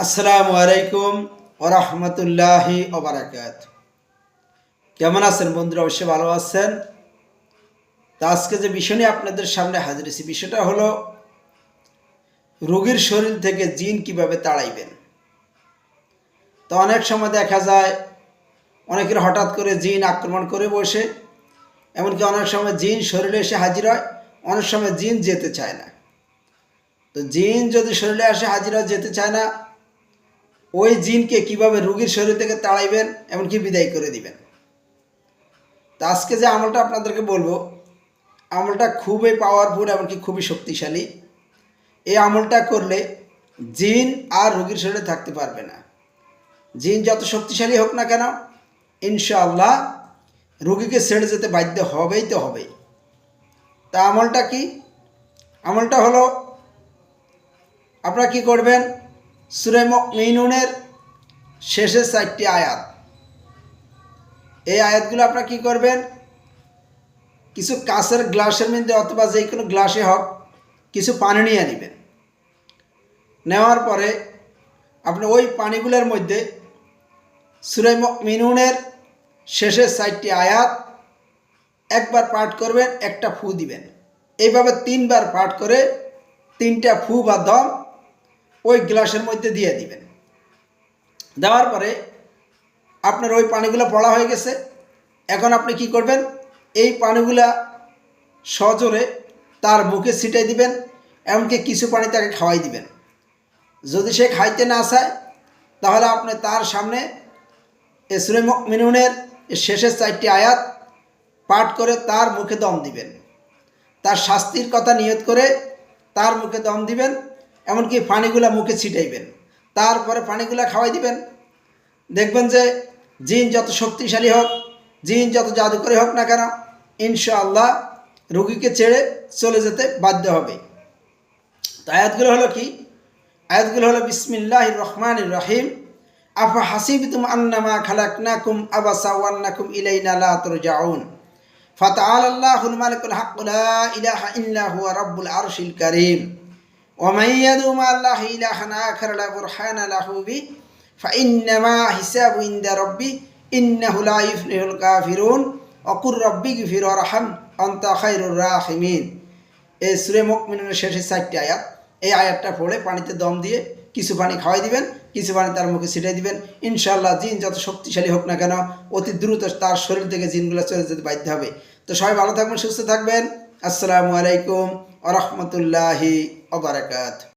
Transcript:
আসসালামু আলাইকুম ওয়া রাহমাতুল্লাহি ওয়া বারাকাতুহু। কেমন আছেন বন্ধুরা? অবশ্যই ভালো আছেন। তো আজকে যে বিষয় নিয়ে আপনাদের সামনে হাজির হয়েছি, বিষয়টা হলো রোগীর শরীর থেকে জিন কিভাবে তাড়াইবেন। তো অনেক সময় দেখা যায় অনেকের হঠাৎ করে জিন আক্রমণ করে বসে, এমনকি অনেক সময় জিন শরীরে এসে হাজির হয়, অনেক সময় জিন যেতে চায় না। তো জিন যদি শরীরে এসে হাজির হয়, যেতে চায় না, ওই জিনকে কিভাবে রোগীর শরীর থেকে তাড়াইবেন, এমনকি বিদায় করে দিবেন। তো আজকে যে আমলটা আপনাদেরকে বলবো, আমলটা খুবই পাওয়ারফুল, এমনকি খুবই শক্তিশালী। এই আমলটা করলে জিন আর রোগীর শরীরে থাকতে পারবে না। জিন যত শক্তিশালী হোক না কেন, ইনশাআল্লাহ রোগীকে ছেড়ে যেতে বাধ্য হবেই তো হবেই। তা আমলটা কি? আমলটা হলো, আপনারা কি করবেন, সূরা মুমিনুনের শেষের 4টি আয়াত, এই আয়াতগুলো আপনারা কি করবেন, কিছু কাঁচের গ্লাসের মধ্যে অথবা যে কোনো গ্লাসে হোক কিছু পানি নিয়ে নেবেন। নেওয়ার পরে আপনি ওই পানিগুলোর মধ্যে সূরা মুমিনুনের শেষের 4টি আয়াত একবার পাঠ করবেন, একটা ফু দিবেন। এইভাবে 3বার পাঠ করে 3টা ফু বা দম ওই গ্লাসের মধ্যে দিয়ে দিবেন। দেওয়ার পরে আপনার ওই পানিগুলো পড়া হয়ে গেছে। এখন আপনি কি করবেন, এই পানিগুলা সজোরে তার মুখে ছিটাই দিবেন, এমনকি কিছু পানি তাকে খাওয়াই দিবেন। যদি সে খাইতে না চায়, তাহলে আপনি তার সামনে সূরা মুমিনুনের শেষের 4টি আয়াত পাঠ করে তার মুখে দম দিবেন। তার শাস্তির কথা নিয়ত করে তার মুখে দম দিবেন, এমনকি পানিগুলা মুখে ছিটাইবেন। তারপরে পানিগুলা খাওয়াই দিবেন। দেখবেন যে জিন যত শক্তিশালী হোক, জিন যত জাদুকরী হোক না কেন, ইনশাআল্লাহ রোগীকে ছেড়ে চলে যেতে বাধ্য হবে। তো আয়াতগুলো হলো কি? আয়াতগুলো হলো বিসমিল্লাহির রহমানির রহিম। আফা হাসিবতুম আন্নামা খালাকনাকুম আবাসা ওয়া আন্নাকুম ইলাইনা লা তুরজাউন। ফাতাআলাল্লাহুল মালিকুল হক লা ইলাহা ইল্লা হুয়া রাব্বুল আরশিল কারীম। ওয়া মান ইয়াদউ মা'আল্লাহি ইলাহান আখার লা বুরহানা লাহু বি ফাইন্নামা হিসাবু ইনদা রাব্বি ইন্নাহু লা ইফলিহুল কাফিরুন ওয়া কুর রাব্বিগফির ওয়ারহাম আনতা খায়রুর রাহিমিন। এই সূরা মুমিনুনের শেষের 4টি আয়াত, এই আয়াতটা পড়ে পানিতে দম দিয়ে কিছু পানি খাওয়াই দিবেন, কিছু পানি তার মুখে ছিটাই দিবেন। ইনশাআল্লাহ জিন যত শক্তিশালী হোক না কেন, অতি দ্রুত তার শরীর থেকে জিনগুলো চলে যেতে বাধ্য হবে। তো সবাই ভালো থাকবেন, সুস্থ থাকবেন। আসসালামু আলাইকুম ওয়া রাহমাতুল্লাহি ওয়া বারাকাতুহু।